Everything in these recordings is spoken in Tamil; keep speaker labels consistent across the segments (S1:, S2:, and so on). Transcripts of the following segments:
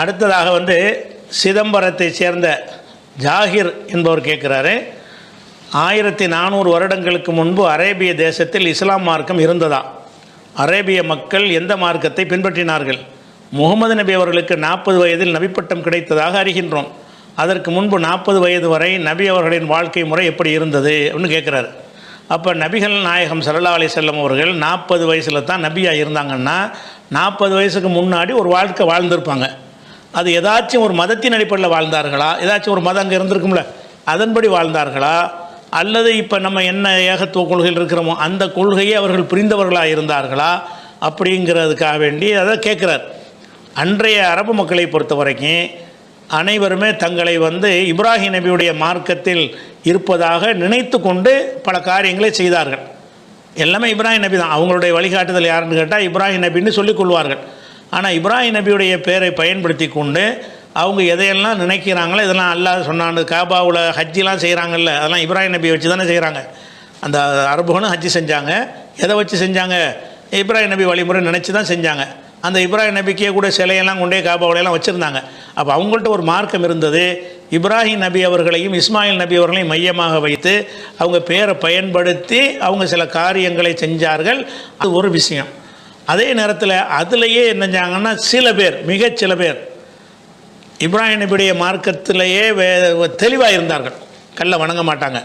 S1: அடுத்ததாக சிதம்பரத்தை சேர்ந்த ஜாகிர் என்பவர் கேட்குறாரு, 1400 வருடங்களுக்கு முன்பு அரேபிய தேசத்தில் இஸ்லாம் மார்க்கம் இருந்ததா? அரேபிய மக்கள் எந்த மார்க்கத்தை பின்பற்றினார்கள்? முகமது நபி அவர்களுக்கு 40 வயதில் நபிப்பட்டம் கிடைத்ததாக அறிகின்றோம். அதற்கு முன்பு 40 வயது வரை நபி அவர்களின் வாழ்க்கை முறை எப்படி இருந்தது அப்படின்னு கேட்குறாரு. அப்போ நபிகள் நாயகம் ஸல்லல்லாஹு அலைஹி வஸல்லம் அவர்கள் 40 வயசில் தான் நபியாக இருந்தாங்கன்னா 40 வயசுக்கு முன்னாடி ஒரு வாழ்க்கை வாழ்ந்திருப்பாங்க. அது ஏதாச்சும் ஒரு மதத்தின் அடிப்படையில் வாழ்ந்தார்களா? ஏதாச்சும் ஒரு மதம் அங்கே இருந்திருக்கும்ல, அதன்படி வாழ்ந்தார்களா? அல்லது இப்போ நம்ம என்ன ஏகத்துவ கொள்கையில் இருக்கிறோமோ அந்த கொள்கையை அவர்கள் புரிந்தவர்களாக இருந்தார்களா? அப்படிங்கிறதுக்காக வேண்டி அதை கேட்குறார். அன்றைய அரபு மக்களை பொறுத்த வரைக்கும் அனைவருமே தங்களை இப்ராஹிம் நபியுடைய மார்க்கத்தில் இருப்பதாக நினைத்து கொண்டு பல காரியங்களை செய்தார்கள். எல்லாமே இப்ராஹிம் நபி தான். அவங்களுடைய வழிகாட்டுதல் யாருன்னு கேட்டால் இப்ராஹிம் நபின்னு சொல்லிக் கொள்வார்கள். ஆனால் இப்ராஹிம் நபியுடைய பேரை பயன்படுத்தி கொண்டு அவங்க எதையெல்லாம் நினைக்கிறாங்களோ இதெல்லாம் அல்லாஹ் சொன்னான்னு, காபாவில் ஹஜ்ஜிலாம் செய்கிறாங்கல்ல, அதெல்லாம் இப்ராஹிம் நபியை வச்சு தானே செய்கிறாங்க. அந்த அரபுகளும் ஹஜ்ஜி செஞ்சாங்க. எதை வச்சு செஞ்சாங்க? இப்ராஹிம் நபி வழிமுறை நினச்சி தான் செஞ்சாங்க. அந்த இப்ராஹிம் நபிக்கே கூட சிலையெல்லாம் கொண்டே காபாவிலையெல்லாம் வச்சுருந்தாங்க. அப்போ அவங்கள்ட்ட ஒரு மார்க்கம் இருந்தது. இப்ராஹிம் நபி அவர்களையும் இஸ்மாயில் நபி அவர்களையும் மையமாக வைத்து அவங்க பேரை பயன்படுத்தி அவங்க சில காரியங்களை செஞ்சார்கள். அது ஒரு விஷயம். அதே நேரத்தில் அதுலேயே என்ன செஞ்சாங்கன்னா சில பேர், மிகச்சில பேர் இப்ராஹிம் நபியுடைய மார்க்கத்திலேயே தெளிவாக இருந்தார்கள். கல்லை வணங்க மாட்டாங்க,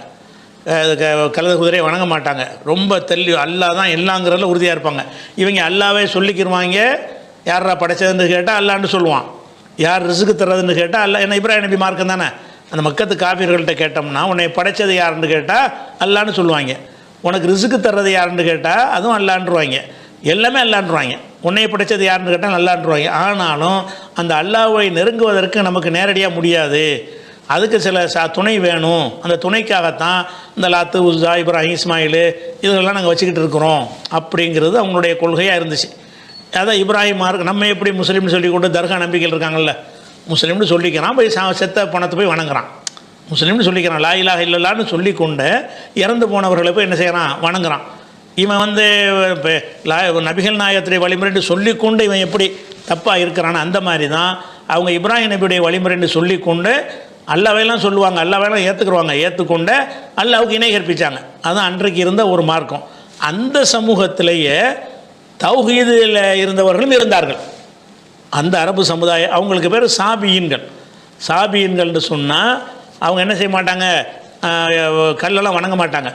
S1: கழுத குதிரையை வணங்க மாட்டாங்க. ரொம்ப அல்லாஹ் தான் எல்லாங்கிறதுல உறுதியாக இருப்பாங்க. இவங்க அல்லாவே சொல்லிக்கிடுவாங்க. யாரா படைச்சதுன்னு கேட்டால் அல்லான்னு சொல்லுவான். யார் ரிசுக்கு தர்றதுன்னு கேட்டால் அல்லா. ஏன்னா இப்ராஹிம் நபி மார்க்கம் தானே. அந்த மக்கத்து காஃபிர்கள்ட்ட கேட்டோம்னா உன்னை படைச்சது யாருன்னு கேட்டால் அல்லான்னு சொல்லுவாங்க. உனக்கு ரிசுக்கு தர்றது யாருன்னு கேட்டால் அதுவும் அல்லான்றுவாங்க. எல்லாமே அல்லான்றுவாங்க. உன்னை படைச்சது யாருன்னு கேட்டால் அல்லான்றுவாங்க. ஆனாலும் அந்த அல்லாஹ்வை நெருங்குவதற்கு நமக்கு நேரடியாக முடியாது. அதுக்கு சில துணை வேணும். அந்த துணைக்காகத்தான் இந்த லாத்து, உஸ்ஸா, இப்ராஹிம், இஸ்மாயில் இதெல்லாம் நாங்கள் வச்சுக்கிட்டு இருக்கிறோம் அப்படிங்கிறது அவங்களுடைய கொள்கையாக இருந்துச்சு. அதான் இப்ராஹிம் மார்க். நம்ம எப்படி முஸ்லீம்னு சொல்லிக்கொண்டு தர்கா நம்பிக்கைகள் இருக்காங்கல்ல, முஸ்லீம்னு சொல்லிக்கிறான், போய் செத்த பணத்தை போய் வணங்குறான். முஸ்லீம்னு சொல்லிக்கிறான், லா இலாஹ இல்லல்லாஹ்னு சொல்லிக்கொண்டு இறந்து போனவர்களை போய் என்ன செய்கிறான்? வணங்குறான். இவன் நபிகள் நாயகத்துடைய வழிமுறைன்னு சொல்லிக்கொண்டு இவன் எப்படி தப்பாக இருக்கிறான்னு அந்த மாதிரி தான் அவங்க இப்ராஹிம் நபியுடைய வழிமுறைன்னு சொல்லிக்கொண்டு அல்லாவையெல்லாம் சொல்லுவாங்க, அல்லாவையெல்லாம் ஏற்றுக்குருவாங்க. ஏற்றுக்கொண்டு அல்லாவுக்கு இணை கற்பித்தாங்க. அதுதான் அன்றைக்கு இருந்த ஒரு மார்க்கம். அந்த சமூகத்திலேயே தௌஹீதில் இருந்தவர்களும் இருந்தார்கள். அந்த அரபு சமுதாயம், அவங்களுக்கு பேர் சாபியீன்கள். சாபியீன்கள்னு சொன்னால் அவங்க என்ன செய்ய மாட்டாங்க? கல்லெல்லாம் வணங்க மாட்டாங்க.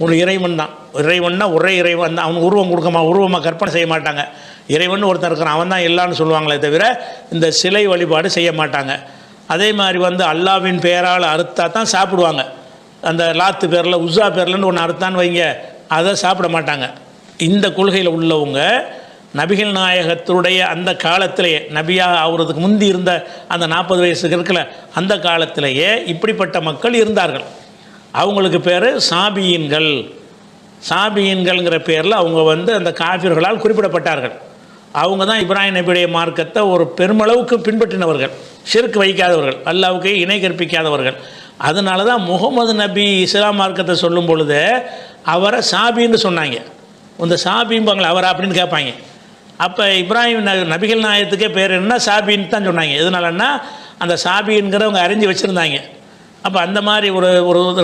S1: ஒரு இறைவன் தான். இறைவன்னா ஒரே இறைவன் தான். அவனுக்கு உருவமாக கற்பனை செய்ய மாட்டாங்க. இறைவன் ஒருத்தன் இருக்கிறான், அவன் தான் எல்லான்னு சொல்லுவாங்களே தவிர இந்த சிலை வழிபாடு செய்ய மாட்டாங்க. அதே மாதிரி அல்லாவின் பேரால் அறுத்தா தான் சாப்பிடுவாங்க. அந்த லாத்து பேரில், உஸ்ஸா பேர்லன்னு ஒன்று அறுத்தான்னு வைங்க, அதை சாப்பிட மாட்டாங்க. இந்த கொள்கையில் உள்ளவங்க நபிகள் நாயகத்துடைய அந்த காலத்திலேயே, நபியாக ஆகுறதுக்கு முந்தி இருந்த அந்த 40 வயசுக்கு இருக்கல அந்த காலத்திலேயே இப்படிப்பட்ட மக்கள் இருந்தார்கள். அவங்களுக்கு பேர் சாபியீன்கள். சாபியீன்கள்ங்கிற பேரில் அவங்க அந்த காஃபிர்களால் குறிப்பிடப்பட்டார்கள். அவங்க தான் இப்ராஹிம் நபியுடைய மார்க்கத்தை ஒரு பெருமளவுக்கு பின்பற்றினவர்கள், ஷிர்க் வைக்காதவர்கள், அல்லாவுக்கு இணை கற்பிக்காதவர்கள். அதனால தான் முகமது நபி இஸ்லாம் மார்க்கத்தை சொல்லும் பொழுது அவரை சாபின்னு சொன்னாங்க. இந்த சாபிம்பாங்களே அவரை அப்படின்னு கேட்பாங்க. அப்போ இப்ராஹிம் நபிகள் நாயகத்துக்கே பேர் என்ன? சாபின்னு தான் சொன்னாங்க. எதனாலன்னா அந்த சாபிங்கிறவங்க அறிஞ்சு வச்சுருந்தாங்க. அப்போ அந்த மாதிரி ஒரு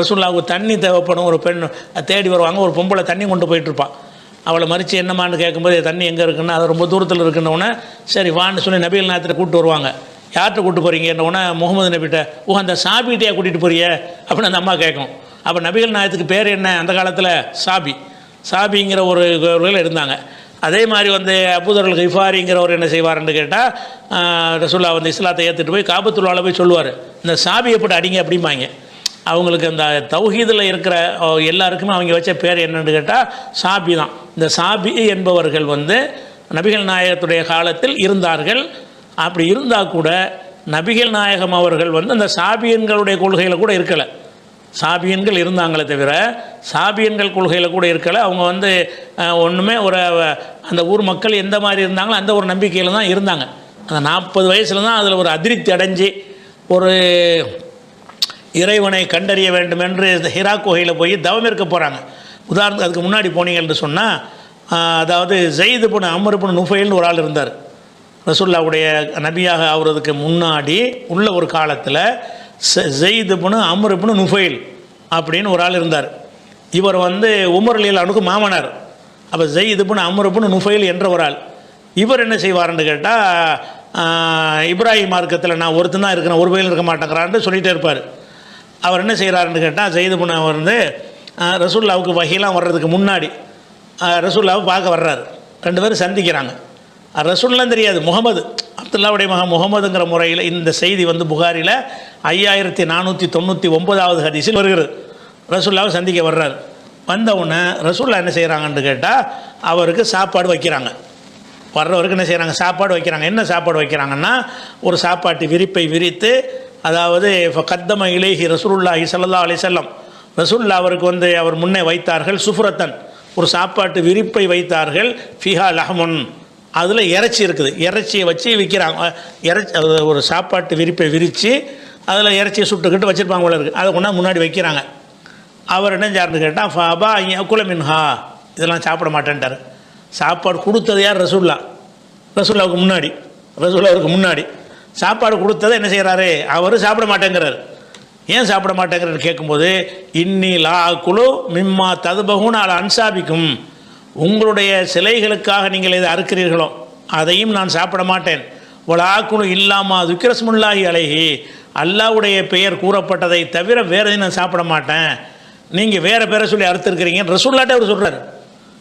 S1: ரசூலுல்லாஹ்வுக்கு தண்ணி தேவைப்படும். ஒரு பெண் தேடி வருவாங்க. ஒரு பொம்பளை தண்ணி கொண்டு போயிட்டுருப்பாள். அவளை மறித்து என்னமான்னு கேட்கும்போது தண்ணி எங்கே இருக்குன்னா அது ரொம்ப தூரத்தில் இருக்குன்னொன்னே சரி வான்னு சொல்லி நபிகள் நாயகத்தை கூப்பிட்டு வருவாங்க. யார்கிட்ட கூப்பிட்டு போகிறீங்க என்னொன்னே முகமது நபிகிட்ட. அந்த சாபிகிட்டையா கூட்டிகிட்டு போறிய அப்படின்னு அந்த அம்மா கேட்கும். அப்போ நபிகள் நாயகத்துக்கு பேர் என்ன அந்த காலத்தில்? சாபிங்கிற ஒரு இருந்தாங்க. அதே மாதிரி அபூதர் கிஃபாரிங்கிறவர் என்ன செய்வார்ன்னு கேட்டால் ரசூலுல்லாஹ் இஸ்லாத்தை ஏற்றுட்டு போய் காபத்துல்லாஹ்ல போய் சொல்லுவார், இந்த சாபி எப்படி அடிங்க அப்படிம்பாங்க. அவங்களுக்கு அந்த தௌஹீதில் இருக்கிற எல்லாருக்குமே அவங்க வச்ச பேர் என்னன்னு கேட்டால் சாபி தான். இந்த சாபி என்பவர்கள் நபிகள் நாயகத்துடைய காலத்தில் இருந்தார்கள். அப்படி இருந்தால் கூட நபிகள் நாயகம் அவர்கள் அந்த சாபியன்களுடைய கொள்கையில் கூட இருக்கலை. சாபியன்கள் இருந்தாங்களே தவிர சாபியன்கள் கொள்கையில் கூட இருக்கலை. அவங்க ஒன்றுமே அந்த ஊர் மக்கள் எந்த மாதிரி இருந்தாங்களோ அந்த ஒரு நம்பிக்கையில் தான் இருந்தாங்க. அந்த 40 வயசில் தான் அதில் ஒரு அதிருப்தி அடைஞ்சு ஒரு இறைவனை கண்டறிய வேண்டும் என்று ஹிரா குகையில் போய் தவம் இருக்க போகிறாங்க. உதாரணத்துக்கு அதுக்கு முன்னாடி போனீங்கன்னு சொன்னால் அதாவது ஜெயித் இப்னு அம்ர் இப்னு நுஃபைல்னு ஒரு ஆள் இருந்தார். ரசூலுல்லாஹ்வுடைய நபியாக ஆகிறதுக்கு முன்னாடி உள்ள ஒரு காலத்தில் ஜெயித் இப்னு அம்ர் இப்னு நுஃபைல் அப்படின்னு ஒரு ஆள் இருந்தார். இவர் வந்து உமர் ரலியல்லாஹு மாமனார். அப்போ ஜெயித் இப்னு அம்ர் இப்னு நுஃபைல் என்ற ஒரு ஆள். இவர் என்ன செய்வார்னு கேட்டால், இப்ராஹிம் மார்க்கத்தில் நான் ஒருத்தன் தான் இருக்கிறேன், ஒரு பையன் இருக்க மாட்டேங்கிறான்னு சொல்லிகிட்டே இருப்பார். அவர் என்ன செய்கிறாருன்னு கேட்டால், ஜெயித் இப்னு அவர் வந்து ரசூலுல்லாஹ்வுக்கு வஹீலாம் வர்றதுக்கு முன்னாடி ரசூலுல்லாஹ்வை பார்க்க வர்றாரு. ரெண்டு பேரும் சந்திக்கிறாங்க. ரசூல்லாம் தெரியாது, முகமது அப்துல்லாவுடைய மகன் முகமதுங்கிற முறையில் இந்த செய்தி வந்து புகாரில் 5499வது ஹதீஸில் வருகிறது. ரசூலுல்லாஹ்வை சந்திக்க வர்றாரு. வந்தவுடனே ரசூலுல்லாஹ் என்ன செய்கிறாங்கன்னு கேட்டால், அவருக்கு சாப்பாடு வைக்கிறாங்க. வர்றவருக்கு என்ன செய்கிறாங்க, சாப்பாடு வைக்கிறாங்க. என்ன சாப்பாடு வைக்கிறாங்கன்னா, ஒரு சாப்பாட்டு விரிப்பை விரித்து, அதாவது கத்தம இலேஹி ரசூலுல்லாஹி ஸல்லல்லாஹு அலைஹி வஸல்லம், ரசூலுல்லாஹ் அவருக்கு வந்து அவர் முன்னே வைத்தார்கள் சுஃப்ரத்தன், ஒரு சாப்பாட்டு விரிப்பை வைத்தார்கள், ஃபிஹா லஹமுன், அதில் இறைச்சி இருக்குது. இறைச்சியை வச்சு விற்கிறாங்க. இறைச்சி ஒரு சாப்பாட்டு விரிப்பை விரித்து அதில் இறைச்சியை சுட்டுக்கிட்டு வச்சுருப்பாங்க போல இருக்குது. அதை கொண்டா முன்னாடி வைக்கிறாங்க. அவர் என்ன சார்னு கேட்டால், ஃபாபா அக்குல மின்ஹா, இதெல்லாம் சாப்பிட மாட்டேன்ட்டார். சாப்பாடு கொடுத்தது யார்? ரசூலுல்லாஹ்வுக்கு முன்னாடி. ரசூலுல்லாஹ்வுக்கு முன்னாடி சாப்பாடு கொடுத்ததை என்ன செய்கிறாரு, அவர் சாப்பிட மாட்டேங்கிறார். ஏன் சாப்பிட மாட்டேங்கிறார் கேட்கும்போது, இன்னி லா குழு மிம்மா ததுபகுன் அல அன்சாபிக்கும், உங்களுடைய சிலைகளுக்காக நீங்கள் எதை அறுக்கிறீர்களோ அதையும் நான் சாப்பிட மாட்டேன். ஒலாக்குழு இல்லாமா துக்கிரஸ்முல்லாஹி அலைஹி, அல்லாஹ்வுடைய பெயர் கூறப்பட்டதை தவிர வேறு எதையும் நான் சாப்பிட மாட்டேன். நீங்கள் வேறு பேரை சொல்லி அறுத்துருக்கிறீங்கன்னு ரசூலுல்லாஹ்ட்ட அவர் சொல்கிறார்.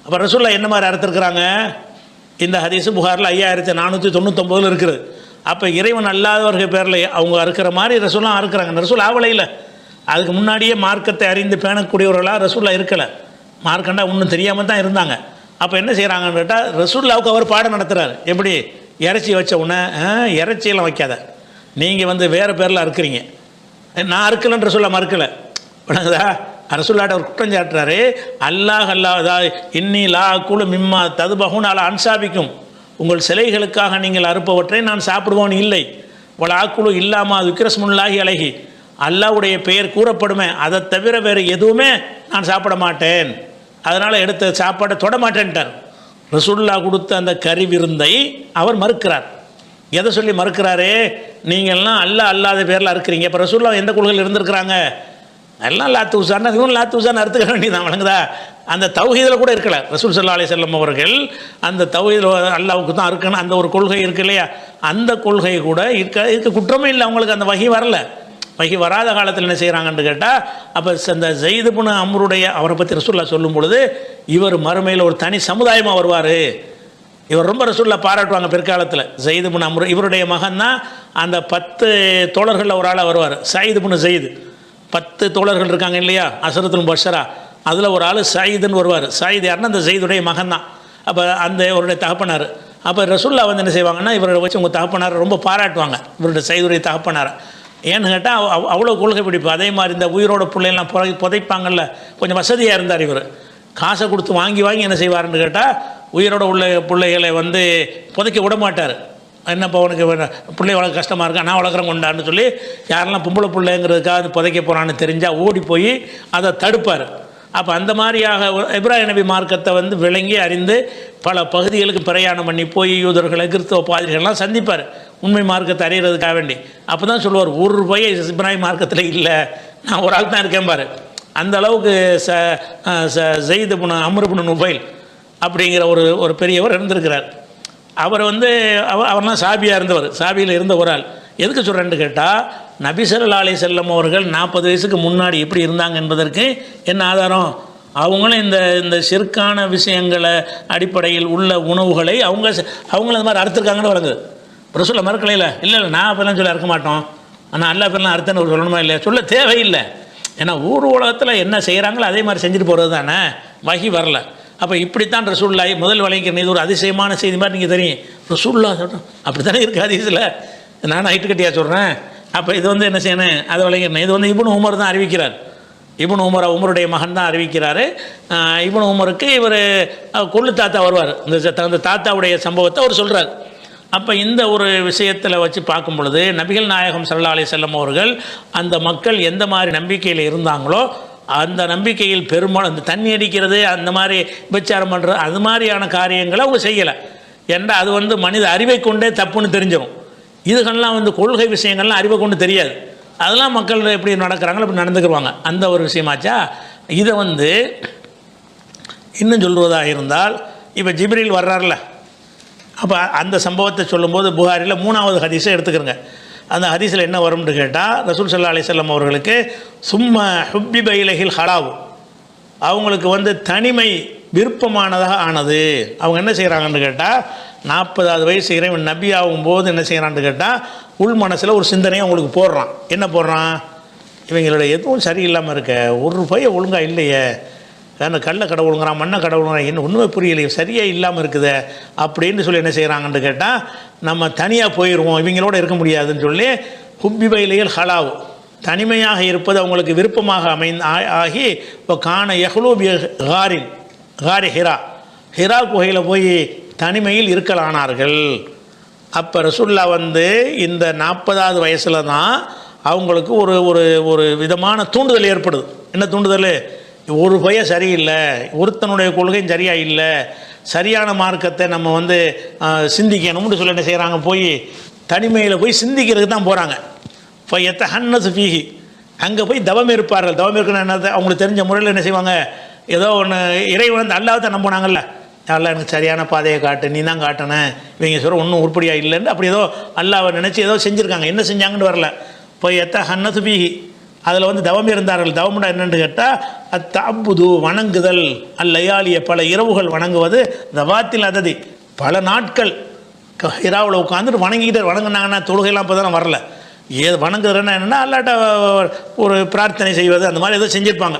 S1: அப்போ ரசூலுல்லாஹ் என்ன மாதிரி அறுத்துருக்குறாங்க? இந்த ஹதீஸு புகாரில் 5499 இருக்குது. அப்போ இறைவன் அல்லாதவர்கள் பேரில் அவங்க அறுக்கிற மாதிரி ரசூலுல்லாஹ் அறுக்கிறாங்க. ரசூலுல்லாஹ் ஆவலை இல்லை. அதுக்கு முன்னாடியே மார்க்கத்தை அறிந்து பேணக்கூடியவர்களாக ரசூலுல்லாஹ் இருக்கலை. மார்க்கண்டா ஒன்றும் தெரியாமல் தான் இருந்தாங்க. அப்போ என்ன செய்கிறாங்கன்னு கேட்டால், ரசூலுல்லாஹ்வுக்கு அவர் பாடம் நடத்துகிறார். எப்படி? இறைச்சி வச்ச உடனே, இறைச்சியெல்லாம் வைக்காத, நீங்கள் வந்து வேறு பேரில் அறுக்கிறீங்க, நான் அறுக்கலைன்னு ரசூலுல்லாஹ் மறுக்கலை. விளங்குதா? ரசூலுல்லாஹ்ட்ட அவர் குற்றம் சாட்டுறாரு. அல்லாஹ் இன்னி லா குழு மிம்மா ததுபகுன் அல அன்சாபிக்கும், உங்கள் சிலைகளுக்காக நீங்கள் அறுப்பவற்றை நான் சாப்பிடுவோன் இல்லை. வல ஆக்குழு இல்லாமா விக்ரஸ்முல்லாஹி அலைஹி, அல்லாஹ்வுடைய பெயர் கூறப்படுமே, அதை தவிர வேறு எதுவுமே நான் சாப்பிட மாட்டேன், அதனால் எடுத்த சாப்பாடை தொட மாட்டேன்ட்டார். ரசூலுல்லாஹ் கொடுத்த அந்த கறி விருந்தை அவர் மறுக்கிறார். எதை சொல்லி மறுக்கிறாரு? நீங்கள்லாம் அல்லாத பேரில் அறுக்கிறீங்க. இப்போ ரசூலுல்லாஹ் எந்த கொள்கையில் இருந்திருக்கிறாங்க? எல்லாம் லாத்து உசான்னா இவன் லாத்து உசான்னு அறுத்துக்க வேண்டியதான். வழங்குதா? அந்த தௌஹீதில் கூட இருக்கல. ரசூல் ஸல்லல்லாஹு அலைஹி வஸல்லம் அவர்கள் அந்த தௌஹீதில் அல்லாஹ்வுக்கு தான் அறுக்கணும் அந்த ஒரு கொள்கை இருக்கு இல்லையா, அந்த கொள்கை கூட இருக்க குற்றமே இல்லை. அவங்களுக்கு அந்த வகி வரல. வகி வராத காலத்தில் என்ன செய்கிறாங்கன்னு கேட்டால், அப்போ அந்த ஜெயித் இப்னு அம்ருடைய அவரை பற்றி ரசூலுல்லாஹ் சொல்லும் பொழுது, இவர் மறுமையில் ஒரு தனி சமுதாயமாக வருவார். இவர் ரொம்ப ரசூலுல்லாஹ் பாராட்டுவாங்க பிற்காலத்தில். ஜெயித் இப்னு அம்ரு இவருடைய மகன் தான் அந்த 10 தோழர்களில் ஒரு ஆளாக வருவார். சயீத் இப்னு ஜெயித். 10 தோழர்கள் இருக்காங்க இல்லையா, அஸரத்துல் முபஷ்ஷரா, அதில் ஒரு ஆள் சயீதுன்னு வருவார். சயீத் யாருன்னா அந்த ஜெயிதுடைய மகன் தான். அப்போ அந்த இவருடைய தகப்பனார். அப்போ ரசூலுல்லாஹ் வந்து என்ன செய்வாங்கன்னா, இவரை வச்சு உங்கள் தகப்பனார் ரொம்ப பாராட்டுவாங்க, இவருடைய சயீதுடைய தகப்பனார். ஏன்னு கேட்டால் அவ்வளோ கொள்கை பிடிப்பு. அதே மாதிரி இந்த உயிரோட பிள்ளைலாம் புதைப்பாங்கல்ல, கொஞ்சம் வசதியாக இருந்தார் இவர். காசை கொடுத்து வாங்கி என்ன செய்வார்னு கேட்டால், உயிரோட உள்ள பிள்ளைகளை வந்து புதைக்க விட மாட்டார். என்னப்பா உனக்கு பிள்ளை வளர்க்க கஷ்டமாக இருக்கா, நான் வளர்க்குறேன் கொண்டான்னு சொல்லி, யாரெல்லாம் பொம்பளை பிள்ளைங்கிறதுக்காக அது புதைக்க போகிறான்னு தெரிஞ்சால் ஓடி போய் அதை தடுப்பார். அப்போ அந்த மாதிரியாக இப்ராஹிம் நபி மார்க்கத்தை வந்து விளங்கி அறிந்து பல பகுதிகளுக்கு பிரயாணம் பண்ணி போய் யூதர்களை கிறிஸ்தவ பாதிரிகள்லாம் சந்திப்பார், உண்மை மார்க்கத்தை அறிகிறதுக்காக வேண்டி. அப்போ தான் சொல்லுவார், ஒரு ரூபாயை இப்ராஹிம் மார்க்கத்தில் இல்லை, நான் ஒரு ஆள் தான் இருக்கேன் பாரு. அந்த அளவுக்கு ஜெயித் இப்னு அம்ர் இப்னு நுஃபைல் அப்படிங்கிற ஒரு பெரியவர் இருந்திருக்கிறார். அவர் வந்து அவர்லாம் சாபியாக இருந்தவர், சாபியில் இருந்த ஒரு ஆள். எதுக்கு சொல்கிறேன்னு கேட்டால், நபி ஸல்லல்லாஹு அலைஹி வஸல்லம் அவர்கள் 40 வயசுக்கு முன்னாடி எப்படி இருந்தாங்க என்பதற்கு என்ன ஆதாரம்? அவங்களும் இந்த ஷிர்கான விஷயங்களை அடிப்படையில் உள்ள உணவுகளை அவங்களும் அந்த மாதிரி அறுத்துருக்காங்கன்னு வழங்குது. ரசூலுல்லாஹ் மறுக்கலையில் இல்லை நான் அப்பெல்லாம் சொல்லி அறுக்க மாட்டோம், ஆனால் அல்லா பேர்லாம் அறுத்தன்னு ஒரு சொல்லணுமா இல்லையா? சொல்ல தேவையில்லை. ஏன்னா ஊர் உலகத்தில் என்ன செய்கிறாங்களோ அதே மாதிரி செஞ்சுட்டு போகிறது தானே, வகி வரல. அப்போ இப்படித்தான் ரசூலுல்லாஹ் முதல் வழங்கிற இது ஒரு அதிசயமான செய்தி மாதிரி நீங்கள் தெரியும். ரசூலுல்லாஹ் சொல்கிறேன் அப்படி தானே இருக்குது ஹதீஸில், நான் ஹைட்டு கட்டியாக சொல்கிறேன். அப்போ இது வந்து என்ன செய்யணும், அதை வழங்கிடணும். இது வந்து இப்னு உமர் தான் அறிவிக்கிறார். இப்னு உமருடைய மகன் தான் அறிவிக்கிறார். இப்னு உமருக்கு இவர் கொள்ளு தாத்தா வருவார், இந்த தாத்தாவுடைய சம்பவத்தை அவர் சொல்கிறார். அப்போ இந்த ஒரு விஷயத்தில் வச்சு பார்க்கும் பொழுது, நபிகள் நாயகம் ஸல்லல்லாஹு அலைஹி வஸல்லம் அவர்கள் அந்த மக்கள் எந்த மாதிரி நம்பிக்கையில் இருந்தாங்களோ அந்த நம்பிக்கையில் பெரும்பாலும் அந்த தண்ணி அடிக்கிறது, அந்த மாதிரி விபச்சாரம் பண்ணுறது, அது மாதிரியான காரியங்களை அவங்க செய்யலை. ஏன்னா அது வந்து மனித அறிவை கொண்டே தப்புன்னு தெரிஞ்சிடும். இதுகள்லாம் வந்து கொள்கை விஷயங்கள்லாம் அறிவை கொண்டு தெரியாது. அதெல்லாம் மக்கள் எப்படி நடக்கிறாங்களோ அப்படி நடந்துக்குருவாங்க. அந்த ஒரு விஷயமாச்சா. இதை வந்து இன்னும் சொல்வதாக இருந்தால், இப்போ ஜிப்ரீல் வர்றார்ல, அப்போ அந்த சம்பவத்தை சொல்லும்போது புகாரில் 3வது ஹதீஸை எடுத்துக்கிறங்க. அந்த ஹதீஸில் என்ன வரும்னு கேட்டால், ரசூல் ஸல்லல்லாஹு அலைஹி வஸல்லம் அவர்களுக்கு சும்ம ஹுப்பிப இலைஹில் ஹலாவு, அவங்களுக்கு வந்து தனிமை விருப்பமானதாக ஆனது. அவங்க என்ன செய்கிறாங்கன்னு கேட்டால், 40வது வயசு இறைவன் நபி ஆகும்போது என்ன செய்கிறான்னு கேட்டால், உள் மனசில் ஒரு சிந்தனையை அவங்களுக்கு போடுறான். என்ன போடுறான்? இவங்களோட எதுவும் சரியில்லாமல் இருக்க, ஒரு பைய ஒழுங்காக இல்லையே, அந்த கல்லை கடவுளுங்கிறான், மண்ணை கடவுளுங்கிறான், என்ன ஒன்றுமே புரியலையே, சரியாக இல்லாமல் இருக்குது அப்படின்னு சொல்லி என்ன செய்கிறாங்கன்னு கேட்டால், நம்ம தனியாக போயிடுவோம், இவங்களோட இருக்க முடியாதுன்னு சொல்லி ஹுப்பிப இலைஹில் ஹலாவு, தனிமையாக இருப்பது அவங்களுக்கு விருப்பமாக ஆகி இப்போ காண யஹ்லூபி காரி ஹிரா குகையில் போய் தனிமையில் இருக்கலானார்கள். அப்போ ரசூல்லா வந்து இந்த 40வது வயசில் தான் அவங்களுக்கு ஒரு ஒரு ஒரு விதமான தூண்டுதல் ஏற்படுது. என்ன தூண்டுதல்? ஒரு பைய சரியில்லை, ஒருத்தனுடைய கொள்கையும் சரியாக இல்லை, சரியான மார்க்கத்தை நம்ம வந்து சிந்திக்கணும்னு சொல்லி என்ன செய்கிறாங்க, போய் தனிமையில் போய் சிந்திக்கிறதுக்கு தான் போகிறாங்க. இப்போ ஹன்னஸ் ஃபீஹி, அங்கே போய் தவம் இருப்பார்கள். தவம் இருக்குன்னு என்ன, அவங்களுக்கு தெரிஞ்ச முறையில் என்ன செய்வாங்க, ஏதோ ஒன்று இறைவன் வந்து அல்லாஹ் தான் நம்பினாங்கல்ல, அல்லாஹ் எனக்கு சரியான பாதையை காட்டு, நீ தான் காட்டணும், இவங்க சொல்கிற ஒன்றும் உருப்படியாக இல்லைன்னு அப்படி ஏதோ அல்லாஹ்வை நினச்சி ஏதோ செஞ்சுருக்காங்க. என்ன செஞ்சாங்கன்னு வரல. இப்போ ஹன்னஸ் ஃபீஹி, அதில் வந்து தவம் இருந்தார்கள். தவம்னா என்னென்னு கேட்டால், அத்தஅப்புது வணங்குதல், அல்லயாலிய பல இரவுகள் வணங்குவது, தவாத்தில் அததி பல நாட்கள் ஹிராவில் உட்காந்துட்டு வணங்கிக்கிட்டு வணங்கினாங்கன்னா தொழுகைலாம் இப்போ தான் வரல. ஏது வணங்குறதுன்னா என்னென்னா அல்லாட்ட ஒரு பிரார்த்தனை செய்வது, அந்த மாதிரி ஏதோ செஞ்சுருப்பாங்க.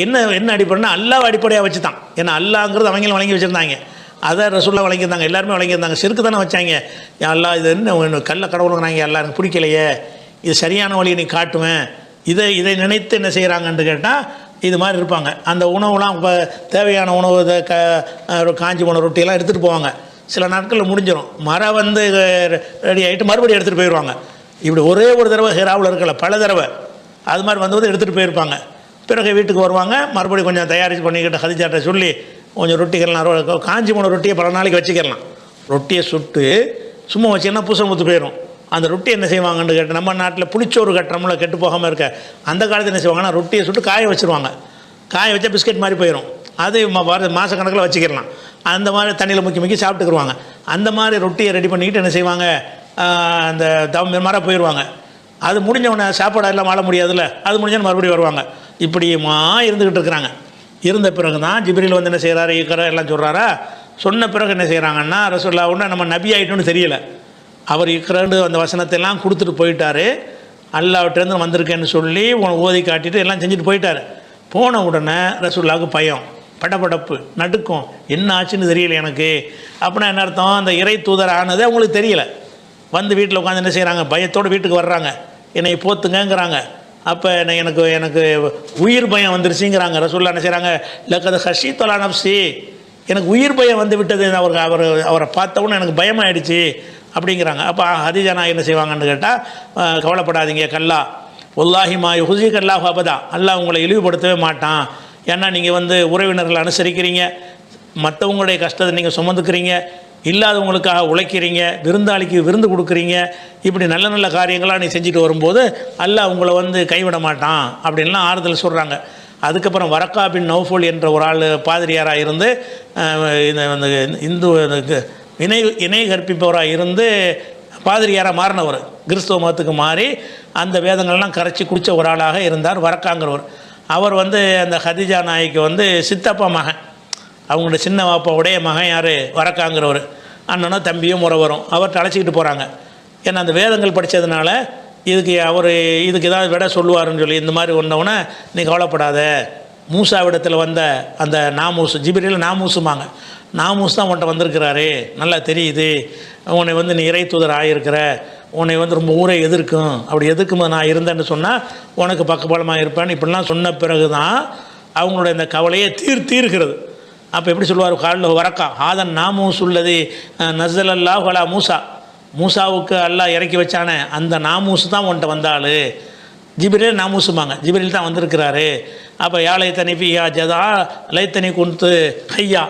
S1: என்ன என்ன அடிப்படைனா அல்லாஹ் அடிப்படையாக வச்சு தான். ஏன்னா அல்லாங்கிறது அவங்களும் வழங்கி வச்சுருந்தாங்க, அதை ரசூல்லா வழங்கியிருந்தாங்க, எல்லாருமே வழங்கியிருந்தாங்க. சிறுக்கு தானே வச்சாங்க. அல்லாஹ் இது என்ன கல்ல கடவுளுங்கிறாங்க, எல்லாம் எனக்கு பிடிக்கலையே, இது சரியான வழியை நீ காட்டுவேன், இதை நினைத்து என்ன செய்கிறாங்கன்னு கேட்டால் இது மாதிரி இருப்பாங்க. அந்த உணவுலாம் இப்போ தேவையான உணவு காஞ்சி போன ரொட்டியெல்லாம் எடுத்துகிட்டு போவாங்க. சில நாட்களில் முடிஞ்சிடும், மரம் வந்து ரெடி ஆகிட்டு மறுபடியும் எடுத்துகிட்டு போயிடுவாங்க. இப்படி ஒரே ஒரு தடவை ஹிராவில் இருக்கல, பல தடவை அது மாதிரி வந்து எடுத்துகிட்டு போயிருப்பாங்க. பிறகு வீட்டுக்கு வருவாங்க, மறுபடியும் கொஞ்சம் தயாரித்து பண்ணிக்கிட்டு ஹதிஜாட்ட சொல்லி கொஞ்சம் ரொட்டிகள்லாம் காஞ்சி போன ரொட்டியை பல நாளைக்கு வச்சுக்கலாம். ரொட்டியை சுட்டு சும்மா வச்சிங்கன்னா பூசம் முத்து போயிடும். அந்த ரொட்டி என்ன செய்வாங்கன்னு கேட்டு, நம்ம நாட்டில் புளிச்சோறு கட்டுறோம்ல, கெட்டு போகாமல் இருக்க, அந்த காலத்தில் என்ன செய்வாங்கன்னா ரொட்டியை சுட்டு காய வச்சுருவாங்க. காய வச்சா பிஸ்கெட் மாதிரி போயிடும். அது மாதக்கணக்கில் வச்சுக்கிடலாம். அந்த மாதிரி தண்ணியில் முக்கி சாப்பிட்டுக்குருவாங்க. அந்த மாதிரி ரொட்டியை ரெடி பண்ணிக்கிட்டு என்ன செய்வாங்க, அந்த தவம் மாற போயிடுவாங்க. அது முடிஞ்சவொடனே சாப்பாடு எல்லாம் வாழ முடியாதுல்ல, அது முடிஞ்சோன்னு மறுபடியும் வருவாங்க. இப்படியுமா இருந்துக்கிட்டு இருக்கிறாங்க. இருந்த பிறகு தான் ஜிப்ரீல் வந்து என்ன செய்கிறாரு, இக்கரை எல்லாம் சொல்கிறாரா. சொன்ன பிறகு என்ன செய்கிறாங்கன்னா, ரசூலுல்லாஹ் ஒன்று நம்ம நபி ஆகிட்டோன்னு தெரியலை. அவர் இக்கரண்டு அந்த வசனத்தெல்லாம் கொடுத்துட்டு போயிட்டார். அல்லாஹ்விட்டேருந்து வந்திருக்கேன்னு சொல்லி ஓதி காட்டிட்டு எல்லாம் செஞ்சுட்டு போயிட்டார். போன உடனே ரசூலுல்லாஹ்வுக்கு பயம், படபடப்பு, நடுக்கம், என்ன ஆச்சுன்னு தெரியல எனக்கு. அப்படின்னா என்ன அர்த்தம், அந்த இறை தூதர் ஆனது அவங்களுக்கு தெரியல. வந்து வீட்டில் உட்காந்து என்ன செய்கிறாங்க, பயத்தோடு வீட்டுக்கு வர்றாங்க, என்னை போத்துங்கங்கிறாங்க. அப்போ எனக்கு உயிர் பயம் வந்துருச்சுங்கிறாங்க. ரசூலுல்லாஹ் என்ன செய்கிறாங்க, லக்கது ஹஷீத்தலா நப்சி, எனக்கு உயிர் பயம் வந்து விட்டது, அவரை பார்த்தவொன்னே எனக்கு பயமாயிடுச்சு அப்படிங்கிறாங்க. அப்போ ஹதீஜா நான் என்ன செய்வாங்கன்னு கேட்டால், கவலைப்படாதீங்க கல்லா, வல்லாஹி மா யுஹ்ஸிக அல்லாஹு அபதா, அல்லாஹ் உங்களை இழிவுபடுத்தவே மாட்டான். ஏன்னா நீங்கள் வந்து உறவினர்களை அனுசரிக்கிறீங்க, மற்றவங்களுடைய கஷ்டத்தை நீங்கள் சுமந்துக்கிறீங்க, இல்லாதவங்களுக்காக உழைக்கிறீங்க, விருந்தாளிக்கு விருந்து கொடுக்குறீங்க, இப்படி நல்ல நல்ல காரியங்களாக நீ செஞ்சுட்டு வரும்போது அல்லாஹ் உங்களை வந்து கைவிட மாட்டான் அப்படின்லாம் ஆறுதல் சொல்கிறாங்க. அதுக்கப்புறம் வரக்கா பின் நௌஃபுல் என்ற ஒரு ஆள் பாதிரியாராக இருந்து இந்த இந்து இணை கற்பிப்பவராக இருந்து பாதிரியாராக மாறினவர், கிறிஸ்தவ மதத்துக்கு மாறி அந்த வேதங்கள்லாம் கரைச்சி குடித்த ஒரு ஆளாக இருந்தார் வரக்காங்கிறவர். அவர் வந்து அந்த ஹதீஜா நாய்க்கு வந்து சித்தப்பா மகன், அவங்களோட சின்ன வாப்பாவுடைய மகன் யார், வரக்காங்கிறவர். அண்ணனும் தம்பியும் முறை வரும், அவர்கிட்ட அழைச்சிக்கிட்டு போகிறாங்க. ஏன்னா அந்த வேதங்கள் படித்ததுனால இதுக்கு ஏதாவது விட சொல்லுவாருன்னு சொல்லி இந்த மாதிரி ஒன்றவுடனே நீ கவலைப்படாத, மூசாவிடத்தில் வந்த அந்த நாமூஸ், ஜிப்ரீல் நாமூசுமாங்க, நாமூஸ் தான் உன்ட்ட வந்திருக்கிறாரு, நல்லா தெரியுது, உன்னை வந்து நீ இறை தூதர் ஆகியிருக்கிற, உன்னை வந்து ரொம்ப ஊரை எதிர்க்கும், அப்படி எதிர்க்கும்போது நான் இருந்தேன்னு சொன்னால் உனக்கு பக்கபலமாக இருப்பேன்னு இப்படிலாம் சொன்ன பிறகு தான் அவங்களோட இந்த கவலையை தீர்க்கிறது. அப்போ எப்படி சொல்லுவார், காலில் வரக்கா ஆதன் நாமூஸ் உள்ளது நஸ்ஸல் அல்லாஹு அலா மூசா, மூசாவுக்கு அல்லாஹ் இறக்கி வச்சானே அந்த நாமூஸ் தான் உன்ட்ட வந்தாள், ஜிப்ரீல் நாமூசுமாங்க, ஜிப்ரீல் தான் வந்திருக்கிறாரு. அப்போ யாழை தனி ஃபியா ஜதா லைத்தனி குன்து ஹையா,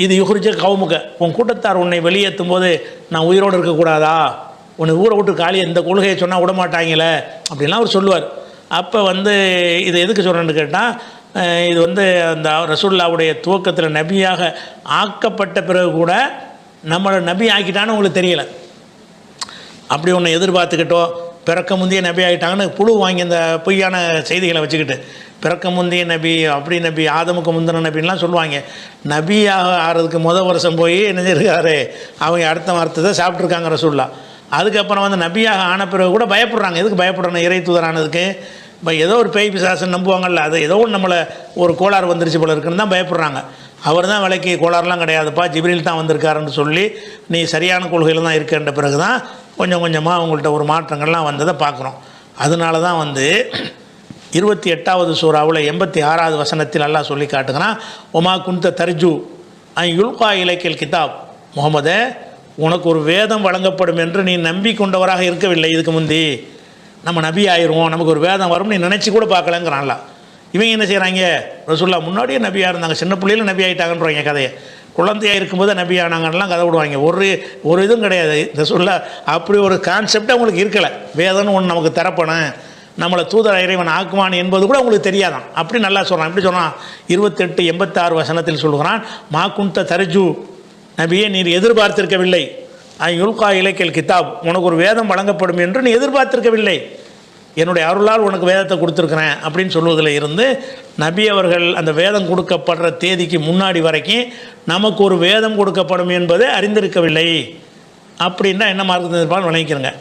S1: இது யுஹ்ரிஜ கவுமுக, உன் கூட்டத்தார் உன்னை வெளியேற்றும் போது நான் உயிரோடு இருக்கக்கூடாதா, உன்னை ஊரை விட்டு காலி இந்த கொள்கையை சொன்னால் விட மாட்டாங்களே அப்படின்லாம் அவர் சொல்லுவார். அப்போ இது எதுக்கு சொல்கிறேன்னு கேட்டால், இது அந்த ரசூலுல்லாவுடைய துவக்கத்தில் நபியாக ஆக்கப்பட்ட பிறகு கூட நம்மளை நபி ஆக்கிட்டான்னு உங்களுக்கு தெரியலை. அப்படி ஒன்று எதிர்பார்த்துக்கிட்டோ பிறக்க முந்தைய நபி ஆகிட்டாங்கன்னு புழு வாங்கி இந்த பொய்யான செய்திகளை வச்சுக்கிட்டு பிறக்க முந்தைய நபி அப்படி நபி ஆதமுக்கு முந்தின நபின்லாம் சொல்லுவாங்க. நபியாக ஆகிறதுக்கு வருஷம் போய் என்ன செய்யிருக்காரு, அவங்க அடுத்த வார்த்தை சாப்பிட்ருக்காங்க ரசூலுல்லாஹ். அதுக்கப்புறம் நபியாக ஆன பிறகு கூட பயப்படுறாங்க. எதுக்கு பயப்படுறாங்க? இறை தூதரானதுக்கு. இப்போ ஏதோ ஒரு பேய் பிசாசுன்னு நம்புவாங்கள்ல, அது ஏதோ நம்மளை ஒரு கோளாறு வந்துருச்சு போல இருக்குன்னு தான் பயப்படுறாங்க. அவர் தான் விலைக்கு கோளாறுலாம் கிடையாதுப்பா, ஜிப்ரீல் தான் வந்திருக்காருன்னு சொல்லி நீ சரியான கொள்கையில் தான் இருக்கின்ற பிறகு தான் கொஞ்சம் கொஞ்சமாக அவங்கள்ட்ட ஒரு மாற்றங்கள்லாம் வந்ததை பார்க்குறோம். அதனால தான் 28வது சூறாவில் 86வது வசனத்தில் அல்லாஹ் சொல்லி காட்டுகிறான், ஒமா குந்த தர்ஜு யுல்கா இலைக்கல் கிதாப், முகமதே உனக்கு ஒரு வேதம் வழங்கப்படும் என்று நீ நம்பிக்கொண்டவராக இருக்கவில்லை. இதுக்கு முந்தி நம்ம நபி ஆயிடுவோம், நமக்கு ஒரு வேதம் வரும் நீ நினச்சி கூட பார்க்கலங்கிறான்ல. இவங்க என்ன செய்கிறாங்க, ரசூலுல்லாஹ் முன்னாடியே நபியாக இருந்தாங்க, சின்ன பிள்ளையில நபி ஆகிட்டாங்கன்றவங்க கதையை, குழந்தையாக இருக்கும்போது நபி ஆனாங்கலாம் கதை விடுவாங்க. ஒரு இதுவும் கிடையாது. ரசூலுல்லாஹ் அப்படி ஒரு கான்செப்டே அவங்களுக்கு இருக்கலை. வேதம்னு ஒன்று நமக்கு தரப்பணும், நம்மளை தூதர் இறைவன் ஆக்குவான் என்பது கூட உங்களுக்கு தெரியாதான். அப்படி நல்லா சொல்கிறான். எப்படி சொல்கிறான்? 28-86 வசனத்தில் சொல்கிறான், மா குந்த தர்ஜு, நபியே நீர் எதிர்பார்த்திருக்கவில்லை, யுல்கா இலைக்கல் கிதாப், உனக்கு ஒரு வேதம் வழங்கப்படும் என்று நீ எதிர்பார்த்திருக்கவில்லை, என்னுடைய அருளால் உனக்கு வேதத்தை கொடுத்துருக்குறேன் அப்படின்னு சொல்வதில் இருந்து நபி அவர்கள் அந்த வேதம் கொடுக்கப்படுற தேதிக்கு முன்னாடி வரைக்கும் நமக்கு ஒரு வேதம் கொடுக்கப்படும் என்பதை அறிந்திருக்கவில்லை. அப்படின்னா என்ன மார்க்கத்தில் இருப்பான்னு விளங்கிக்கிறங்க.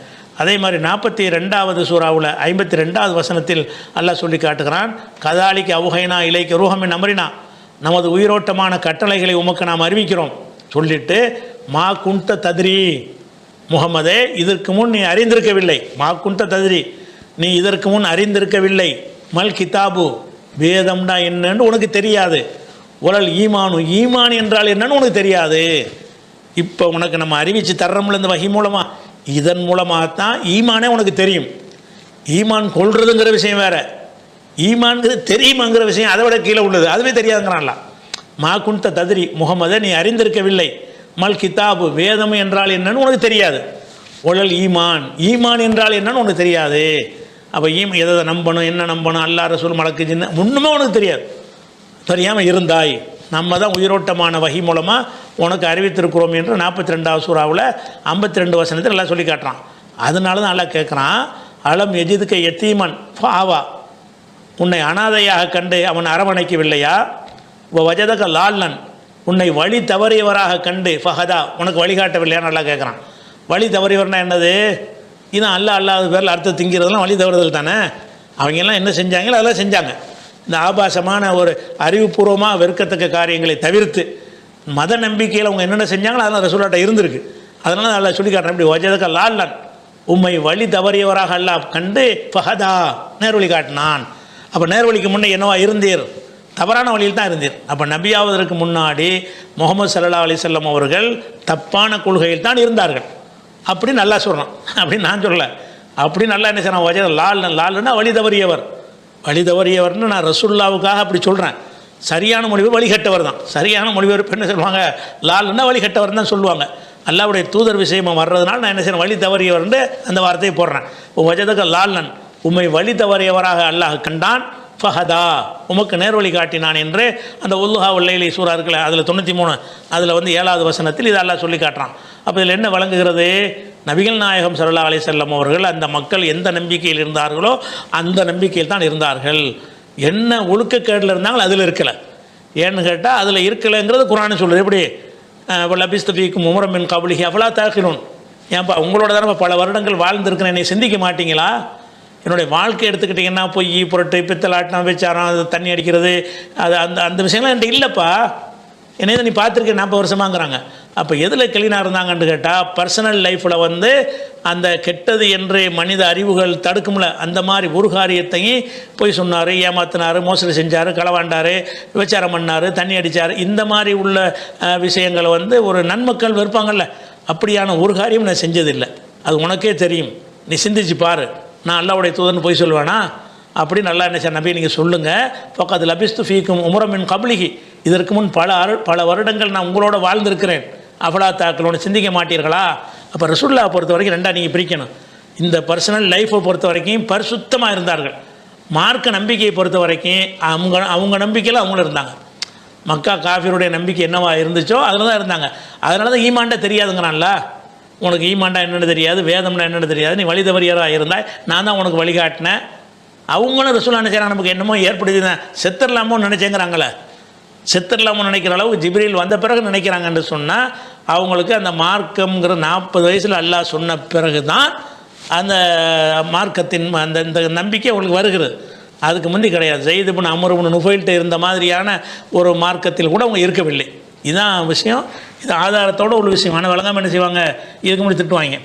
S1: அதே மாதிரி 42வது சூறாவில் 52வது வசனத்தில் அல்லாஹ் சொல்லி காட்டுகிறான், கதாலிக்கு அவுஹைனா இலைக்கு ரூஹமின் அமரினா, நமது உயிரோட்டமான கட்டளைகளை உமக்கு நாம் அறிவிக்கிறோம் சொல்லிட்டு, மா குந்த தத்ரி, முகமதே இதற்கு முன் நீ அறிந்திருக்கவில்லை, மா குந்த தத்ரி நீ இதற்கு முன் அறிந்திருக்கவில்லை, மல் கிதாபு வேதம்டா என்னன்னு உனக்கு தெரியாது, உலல் ஈமானு ஈமான் என்றால் என்னன்னு உனக்கு தெரியாது. இப்போ உனக்கு நம்ம அறிவித்து தர்றோம்ல இந்த வகை மூலமாக, இதன் மூலமாகத்தான் ஈமானே உனக்கு தெரியும். ஈமான் கொள்றதுங்கிற விஷயம் வேறு, ஈமான்கிறது தெரியுமாங்கிற விஷயம் அதை விட கீழே உள்ளது, அதுவே தெரியாதுங்கிறான்ல. மா குந்த தத்ரி, முகமதை நீ அறிந்திருக்கவில்லை, மல் கிதாபு வேதம் என்றால் என்னன்னு உனக்கு தெரியாது, உலல் ஈமான் ஈமான் என்றால் என்னன்னு உனக்கு தெரியாது. அப்போ எதை நம்பணும், என்ன நம்பணும், அல்லாஹ் ரசூல் மலக்கு ஜின்னு ஒன்றுமே உனக்கு தெரியாது. தெரியாமல் இருந்தாய், நம்ம தான் உயிரோட்டமான வகி மூலமாக உனக்கு அறிவித்திருக்கிறோம் என்று 42வது சூறாவில் 52 வசனத்தில் எல்லாம் சொல்லி காட்டுறான். அதனால தான் எல்லாம் கேட்குறான், அலம் எஜிதுக்க எத்தீமன் ஃபாவா, உன்னை அனாதையாக கண்டு அவன் அரவணைக்கவில்லையா, வஜதக லால்லன் உன்னை வழி தவறியவராக கண்டு ஃபஹதா உனக்கு வழிகாட்டவில்லையா நல்லா கேட்குறான். வழி தவறியவர்னா என்னது? இதான் அல்லாத பேரில் அர்த்தம் திங்கிறதுலாம் வழி தவறுதல் தானே. அவங்கெல்லாம் என்ன செஞ்சாங்களோ அதெல்லாம் செஞ்சாங்க. இந்த ஆபாசமான ஒரு அறிவுபூர்வமாக வெறுக்கத்தக்க காரியங்களை தவிர்த்து மத நம்பிக்கையில் அவங்க என்னென்ன செஞ்சாங்களோ அதெல்லாம் ரசூலுல்லாஹ்ட்ட இருந்திருக்கு. அதனால தான் அல்லாஹ் சொல்லி காட்டுறேன், இப்படி வஜதக லால்லன் உம்மை வழி தவறியவராக அல்லாஹ் கண்டு ஃபஹதா நேர்வழி காட்டினான். அப்போ நேர்வழிக்கு முன்னே என்னவா இருந்தீர்? தவறான வழியில் தான் இருந்தீர். அப்போ நபியாவதற்கு முன்னாடி முஹம்மது ஸல்லல்லாஹு அலைஹி வஸல்லம் அவர்கள் தப்பான கொள்கையில் தான் இருந்தார்கள். அப்படி நல்லா சொல்கிறான், அப்படின்னு நான் சொல்லலை. அப்படி நல்லா என்ன செய்யணும், வஜத லால்னா வழி தவறியவர், வழி தவறியவர்னு நான் ரசூலுல்லாவுக்காக அப்படி சொல்கிறேன். சரியான மொழிபெயர்ப்பு வழிகட்டவர் தான். சரியான மொழிபெயர்ப்பு என்ன சொல்லுவாங்க, லால்னா வழிகட்டவர் தான் சொல்லுவாங்க. அல்லாஹ்வுடைய தூதர் விஷயமாக வர்றதுனால நான் என்ன செய்யணும், வழி தவறியவர்னு அந்த வார்த்தையை போடுறேன். வஜதக லால்லன் உம்மை வழி தவறியவராக அல்லாஹ் கண்டான், ஃபஹதா உமக்கு நேர்வழி காட்டினான் என்று அந்த உல்லுஹா உல்லைலி சூரா இருக்குல்ல, அதில் 93 அதில் 7வது வசனத்தில் இதை அல்லாஹ் சொல்லி காட்டுறான். அப்போ இதில் என்ன வழங்குகிறது, நபிகள் நாயகம் ஸல்லல்லாஹு அலைஹி வஸல்லம் அவர்கள் அந்த மக்கள் எந்த நம்பிக்கையில் இருந்தார்களோ அந்த நம்பிக்கையில் தான் இருந்தார்கள். என்ன ஒழுக்கக்கேடில் இருந்தாங்களோ அதில் இருக்கலை. ஏன்னு கேட்டால் அதில் இருக்கலைங்கிறது குர்ஆன் சொல்லுது. எப்படி லபிஸ்தபீக்கும் உமரமின் கபுலிஹி அஃபலா தாகிலூன், ஏன்ப்பா உங்களோட தானே பல வருடங்கள் வாழ்ந்துருக்கிறேன், என்னை சிந்திக்க மாட்டீங்களா? என்னுடைய வாழ்க்கை எடுத்துக்கிட்டிங்கன்னா பொய் புரட்டு பித்தலாட்டம் வச்சாரம் அது தண்ணி அடிக்கிறது அது அந்த விஷயம்லாம் என்கிட்ட இல்லைப்பா, என்னை நீ பார்த்துருக்கேன் 40 வருஷமாங்கிறாங்க. அப்போ எதில் கிளீனாக இருந்தாங்கன்னு கேட்டால் பர்சனல் லைஃப்பில் அந்த கெட்டது என்று மனித அறிவுகள் தடுக்கும்ல அந்த மாதிரி ஒரு காரியத்தையும் போய் சொன்னார், ஏமாத்தினார், மோசடி செஞ்சார், களவாண்டார், விபச்சாரம் பண்ணார், தண்ணி அடித்தார், இந்த மாதிரி உள்ள விஷயங்களை ஒரு நன்மக்கள் வெறுப்பாங்கள்ல, அப்படியான ஒரு காரியம் நான் செஞ்சதில்லை. அது உனக்கே தெரியும், நீ சிந்திச்சு பாரு. நான் அல்லாஹ்வுடைய தூதர்னு போய் சொல்லுவேனா? அப்படி நல்லா என்ன சார் நபி நீங்கள் சொல்லுங்கள். ஃபக்கத் லபிஸ்து ஃபீக்கும் உமரமின் கப்லிஹி, இதற்கு முன் பல வருடங்கள் நான் உங்களோட வாழ்ந்திருக்கிறேன். அஃபலா தாக்களோட சிந்திக்க மாட்டீர்களா? அப்போ ரசூலுல்லாஹ் பொறுத்த வரைக்கும் ரெண்டாக நீங்கள் பிரிக்கணும். இந்த பர்சனல் லைஃப்பை பொறுத்த வரைக்கும் பரிசுத்தமாக இருந்தார்கள். மார்க்க நம்பிக்கையை பொறுத்த வரைக்கும் அவங்க நம்பிக்கையில் அவங்களும் இருந்தாங்க. மக்கா காஃபிருடைய நம்பிக்கை என்னவா இருந்துச்சோ அதில் தான் இருந்தாங்க. அதனால தான் ஈமான்டா தெரியாதுங்கிறான்ல. உனக்கு ஈமான்டா என்னென்னு தெரியாது, வேதம்னா என்னென்னு தெரியாது, நீ வழி தவறியராக இருந்தாய், நான் தான் உனக்கு வழிகாட்டினேன். அவங்களும் ரசூலுல்லாஹ் நினைச்சாங்க நமக்கு என்னமோ ஏற்படுத்தினேன், செத்துடலாமோன்னு நினைச்சேங்கிறாங்களே. செத்துடலாமோ நினைக்கிற அளவுக்கு ஜிப்ரீல் வந்த பிறகு நினைக்கிறாங்கன்னு சொன்னால் அவங்களுக்கு அந்த மார்க்கம்ங்கிற 40 வயசில் அல்லாஹ் சொன்ன பிறகு தான் அந்த மார்க்கத்தின் அந்த இந்த நம்பிக்கை அவங்களுக்கு வருகிறது. அதுக்கு முந்தி கிடையாது. ஸைத் இப்னு அம்ர் இப்னு நுஃபைல்கிட்ட இருந்த மாதிரியான ஒரு மார்க்கத்தில் கூட அவங்க இருக்கவில்லை. இதுதான் விஷயம். இது ஆதாரத்தோடு ஒரு விஷயம். ஆனால் வழங்காமல் என்ன செய்வாங்க, இதுக்கு முன்னாடி திட்டுவாங்க.